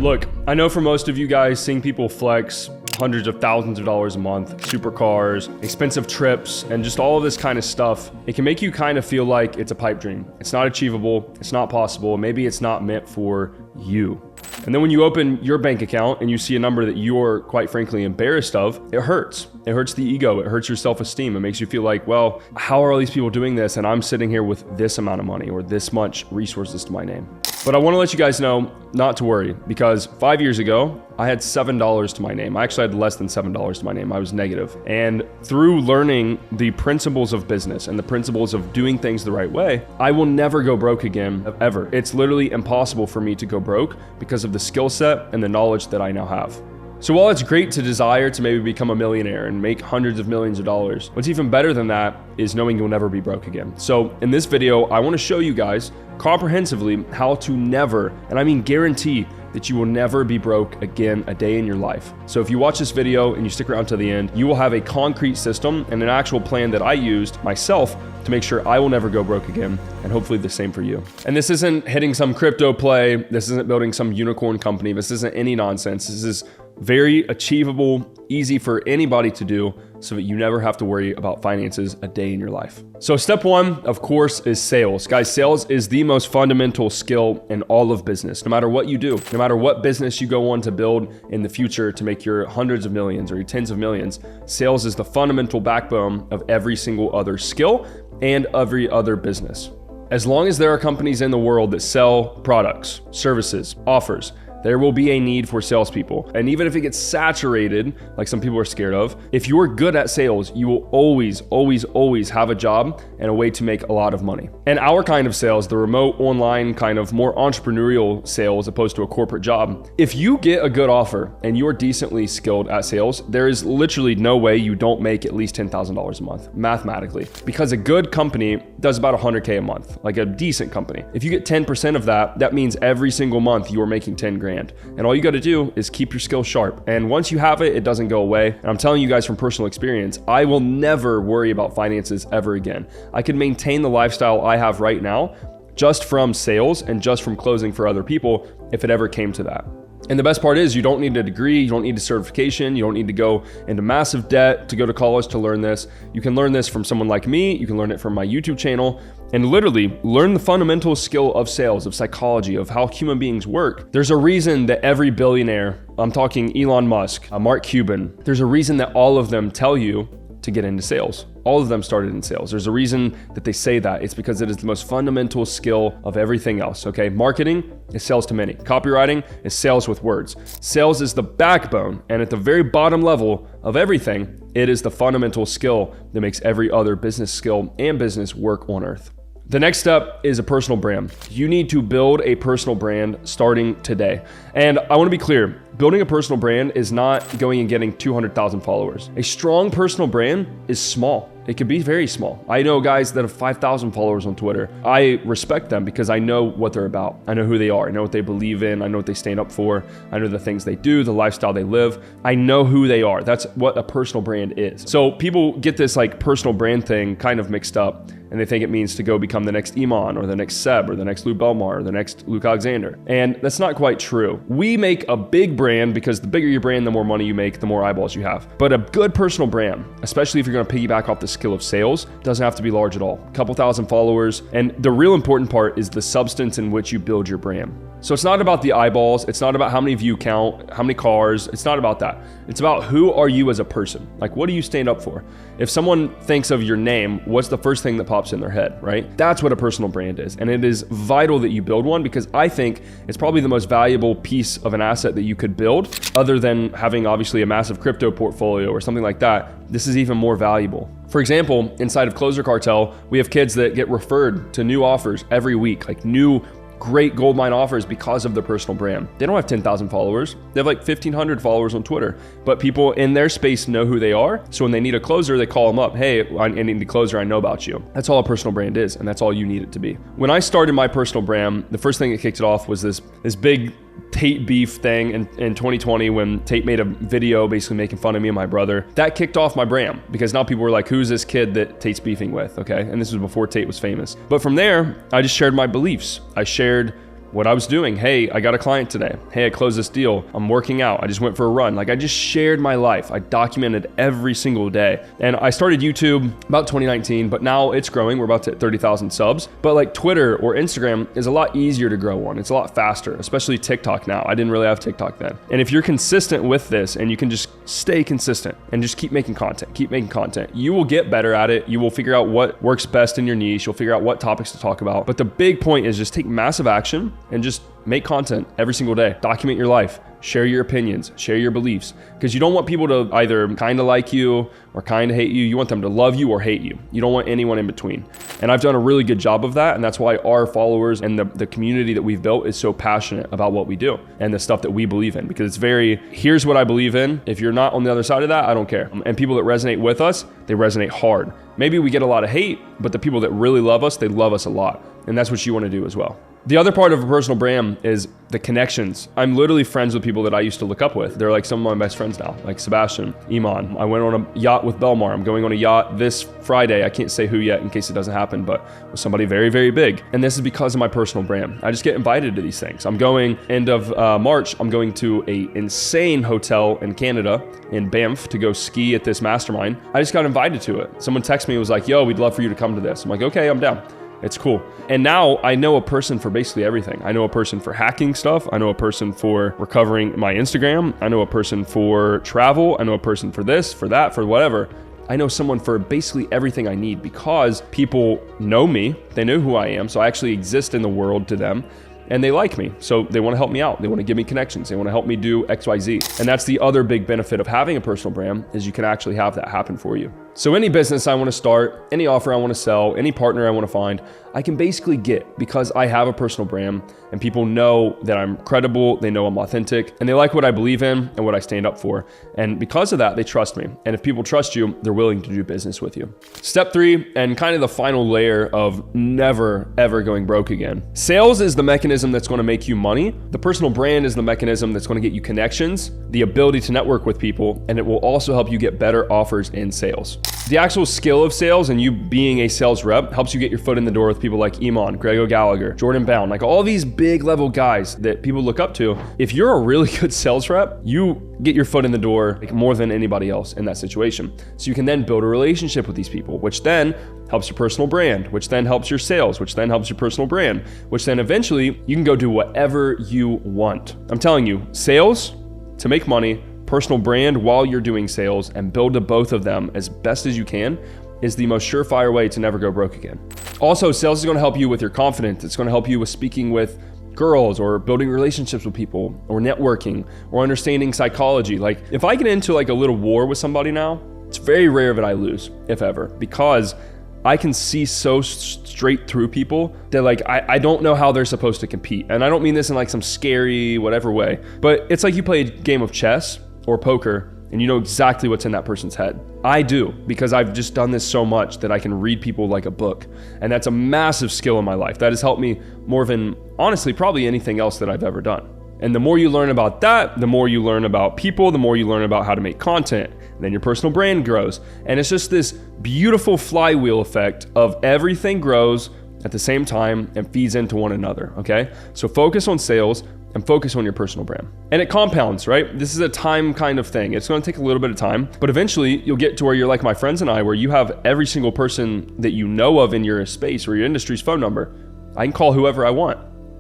Look, I know for most of you guys, seeing people flex hundreds of thousands of dollars a month, supercars, expensive trips, and just all of this kind of stuff, it can make you kind of feel like it's a pipe dream. It's not achievable, it's not possible, maybe it's not meant for you. And then when you open your bank account and you see a number that you're quite frankly embarrassed of, it hurts. It hurts the ego, it hurts your self-esteem. It makes you feel like, well, how are all these people doing this? And I'm sitting here with this amount of money or this much resources to my name. But I want to let you guys know not to worry, because 5 years ago, I had $7 to my name. I actually had less than $7 to my name. I was negative. And through learning the principles of business and the principles of doing things the right way, I will never go broke again, ever. It's literally impossible for me to go broke because of the skill set and the knowledge that I now have. So while it's great to desire to maybe become a millionaire and make hundreds of millions of dollars, what's even better than that is knowing you'll never be broke again. So in this video, I want to show you guys comprehensively how to never, and I mean guarantee, that you will never be broke again a day in your life. So if you watch this video and you stick around to the end, you will have a concrete system and an actual plan that I used myself to make sure I will never go broke again, and hopefully the same for you. And this isn't hitting some crypto play, this isn't building some unicorn company, this isn't any nonsense. This is very achievable, easy for anybody to do, so that you never have to worry about finances a day in your life. So step one, of course, is sales. Guys, sales is the most fundamental skill in all of business. No matter what you do, no matter what business you go on to build in the future to make your hundreds of millions or your tens of millions, sales is the fundamental backbone of every single other skill and every other business. As long as there are companies in the world that sell products, services, offers, there will be a need for salespeople. And even if it gets saturated, like some people are scared of, if you're good at sales, you will always, always, always have a job and a way to make a lot of money. And our kind of sales, the remote, online, kind of more entrepreneurial sales opposed to a corporate job, if you get a good offer and you're decently skilled at sales, there is literally no way you don't make at least $10,000 a month, mathematically. Because a good company does about 100K a month, like a decent company. If you get 10% of that, that means every single month you are making 10 grand. And all you got to do is keep your skills sharp. And once you have it, it doesn't go away. And I'm telling you guys from personal experience, I will never worry about finances ever again. I can maintain the lifestyle I have right now just from sales and just from closing for other people if it ever came to that. And the best part is you don't need a degree, you don't need a certification, you don't need to go into massive debt to go to college to learn this. You can learn this from someone like me, you can learn it from my YouTube channel, and literally learn the fundamental skill of sales, of psychology, of how human beings work. There's a reason that every billionaire, I'm talking Elon Musk, Mark Cuban, there's a reason that all of them tell you to get into sales. All of them started in sales. There's a reason that they say that. It's because it is the most fundamental skill of everything else, okay? Marketing is sales to many. Copywriting is sales with words. Sales is the backbone, and at the very bottom level of everything, it is the fundamental skill that makes every other business skill and business work on earth. The next step is a personal brand. You need to build a personal brand starting today. And I want to be clear, building a personal brand is not going and getting 200,000 followers. A strong personal brand is small. It could be very small. I know guys that have 5,000 followers on Twitter. I respect them because I know what they're about. I know who they are. I know what they believe in. I know what they stand up for. I know the things they do, the lifestyle they live. I know who they are. That's what a personal brand is. So people get this like personal brand thing kind of mixed up, and they think it means to go become the next Iman or the next Seb or the next Lou Belmar or the next Luke Alexander. And that's not quite true. We make a big brand because the bigger your brand, the more money you make, the more eyeballs you have. But a good personal brand, especially if you're going to piggyback off the skill of sales, doesn't have to be large at all. A couple thousand followers. And the real important part is the substance in which you build your brand. So it's not about the eyeballs. It's not about how many view count, how many cars. It's not about that. It's about who are you as a person? Like, what do you stand up for? If someone thinks of your name, what's the first thing that pops in their head, right? That's what a personal brand is. And it is vital that you build one because I think it's probably the most valuable piece of an asset that you could build other than having obviously a massive crypto portfolio or something like that. This is even more valuable. For example, inside of Closer Cartel, we have kids that get referred to new offers every week, like new great goldmine offers because of their personal brand. They don't have 10,000 followers. They have like 1,500 followers on Twitter, but people in their space know who they are. So when they need a closer, they call them up. Hey, I need a closer. I know about you. That's all a personal brand is. And that's all you need it to be. When I started my personal brand, the first thing that kicked it off was this big Tate beef thing in 2020 when Tate made a video basically making fun of me and my brother. That kicked off my brand because now people were like, who's this kid that Tate's beefing with? Okay. And this was before Tate was famous. But from there, I just shared my beliefs. I shared what I was doing. Hey, I got a client today. Hey, I closed this deal. I'm working out. I just went for a run. Like I just shared my life. I documented every single day. And I started YouTube about 2019, but now it's growing. We're about to hit 30,000 subs. But like Twitter or Instagram is a lot easier to grow on. It's a lot faster, especially TikTok now. I didn't really have TikTok then. And if you're consistent with this and you can just stay consistent and just keep making content, you will get better at it. You will figure out what works best in your niche. You'll figure out what topics to talk about. But the big point is just take massive action and just make content every single day. Document your life, share your opinions, share your beliefs, because you don't want people to either kind of like you or kind of hate you. You want them to love you or hate you. You don't want anyone in between. And I've done a really good job of that. And that's why our followers and the community that we've built is so passionate about what we do and the stuff that we believe in, because it's very, here's what I believe in. If you're not on the other side of that, I don't care. And people that resonate with us, they resonate hard. Maybe we get a lot of hate, but the people that really love us, they love us a lot. And that's what you want to do as well. The other part of a personal brand is the connections. I'm literally friends with people that I used to look up with. They're like some of my best friends now, like Sebastian, Iman. I went on a yacht with Belmar. I'm going on a yacht this Friday. I can't say who yet in case it doesn't happen, but with somebody very, very big. And this is because of my personal brand. I just get invited to these things. I'm going end of March, I'm going to a insane hotel in Canada, in Banff, to go ski at this mastermind. I just got invited to it. Someone texted me and was like, yo, we'd love for you to come to this. I'm like, okay, I'm down. It's cool. And now I know a person for basically everything. I know a person for hacking stuff. I know a person for recovering my Instagram. I know a person for travel. I know a person for this, for that, for whatever. I know someone for basically everything I need because people know me. They know who I am. So I actually exist in the world to them. And they like me, so they want to help me out. They want to give me connections. They want to help me do X, Y, Z. And that's the other big benefit of having a personal brand, is you can actually have that happen for you. So any business I want to start, any offer I want to sell, any partner I want to find, I can basically get because I have a personal brand and people know that I'm credible, they know I'm authentic, and they like what I believe in and what I stand up for. And because of that, they trust me. And if people trust you, they're willing to do business with you. Step 3, and kind of the final layer of never, ever going broke again. Sales is the mechanism that's going to make you money. The personal brand is the mechanism that's going to get you connections, the ability to network with people, and it will also help you get better offers in sales. The actual skill of sales and you being a sales rep helps you get your foot in the door with people like Iman, Greg O'Gallagher, Jordan Bound, like all these big level guys that people look up to. If you're a really good sales rep, you get your foot in the door like more than anybody else in that situation. So you can then build a relationship with these people, which then helps your personal brand, which then helps your sales, which then helps your personal brand, which then eventually you can go do whatever you want. I'm telling you, sales to make money, personal brand while you're doing sales, and build to both of them as best as you can is the most surefire way to never go broke again. Also, sales is going to help you with your confidence. It's going to help you with speaking with girls or building relationships with people or networking or understanding psychology. Like if I get into like a little war with somebody now, it's very rare that I lose, if ever, because I can see so straight through people that like, I don't know how they're supposed to compete. And I don't mean this in like some scary, whatever way, but it's like you play a game of chess or poker and you know exactly what's in that person's head. I do, because I've just done this so much that I can read people like a book. And that's a massive skill in my life. That has helped me more than, honestly, probably anything else that I've ever done. And the more you learn about that, the more you learn about people, the more you learn about how to make content. And then your personal brand grows. And it's just this beautiful flywheel effect of everything grows at the same time and feeds into one another, okay? So focus on sales and focus on your personal brand. And it compounds, right? This is a time kind of thing. It's gonna take a little bit of time, but eventually you'll get to where you're like my friends and I, where you have every single person that you know of in your space or your industry's phone number. I can call whoever I want.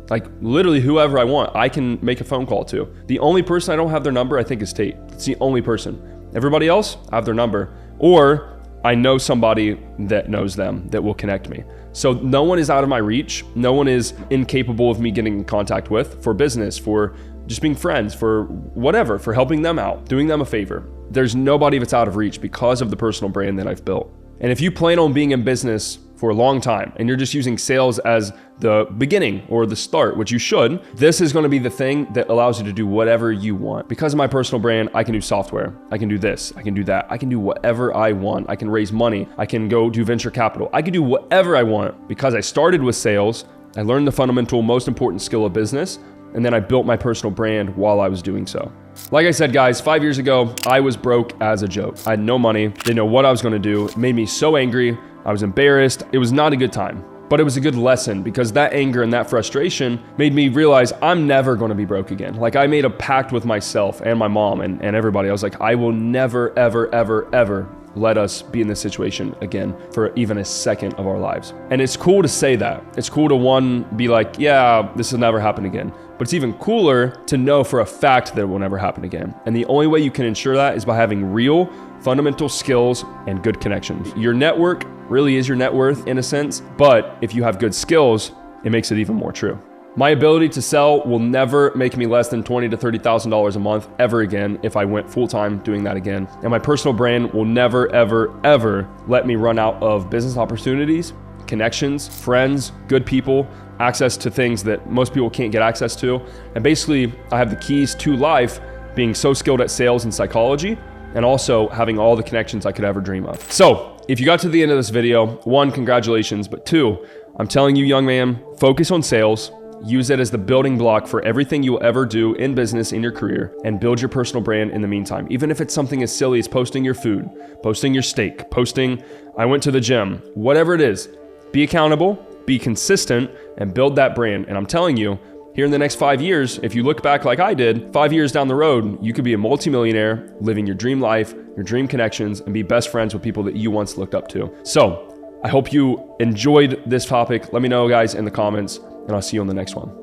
Like literally whoever I want, I can make a phone call to. The only person I don't have their number, I think, is Tate. It's the only person. Everybody else, I have their number. Or I know somebody that knows them that will connect me. So no one is out of my reach. No one is incapable of me getting in contact with for business, for just being friends, for whatever, for helping them out, doing them a favor. There's nobody that's out of reach because of the personal brand that I've built. And if you plan on being in business for a long time and you're just using sales as the beginning or the start, which you should, this is going to be the thing that allows you to do whatever you want. Because of my personal brand, I can do software. I can do this. I can do that. I can do whatever I want. I can raise money. I can go do venture capital. I can do whatever I want because I started with sales. I learned the fundamental, most important skill of business. And then I built my personal brand while I was doing so. Like I said, guys, 5 years ago, I was broke as a joke. I had no money, didn't know what I was gonna do. It made me so angry. I was embarrassed. It was not a good time. But it was a good lesson because that anger and that frustration made me realize I'm never going to be broke again. Like I made a pact with myself and my mom and everybody. I was like, I will never, ever, ever, ever let us be in this situation again for even a second of our lives. And it's cool to say that. It's cool to be like, yeah, this will never happen again. But it's even cooler to know for a fact that it will never happen again. And the only way you can ensure that is by having real fundamental skills and good connections. Your network really is your net worth in a sense, but if you have good skills, it makes it even more true. My ability to sell will never make me less than $20,000 to $30,000 a month ever again if I went full-time doing that again. And my personal brand will never, ever, ever let me run out of business opportunities, connections, friends, good people, access to things that most people can't get access to. And basically, I have the keys to life being so skilled at sales and psychology, and also having all the connections I could ever dream of. So if you got to the end of this video, 1, congratulations, but 2, I'm telling you, young man, focus on sales. Use it as the building block for everything you will ever do in business, in your career, and build your personal brand in the meantime. Even if it's something as silly as posting your food, posting your steak, posting, I went to the gym, whatever it is, be accountable, be consistent, and build that brand. And I'm telling you, here in the next 5 years, if you look back like I did, 5 years down the road, you could be a multimillionaire, living your dream life, your dream connections, and be best friends with people that you once looked up to. So I hope you enjoyed this topic. Let me know, guys, in the comments, and I'll see you on the next one.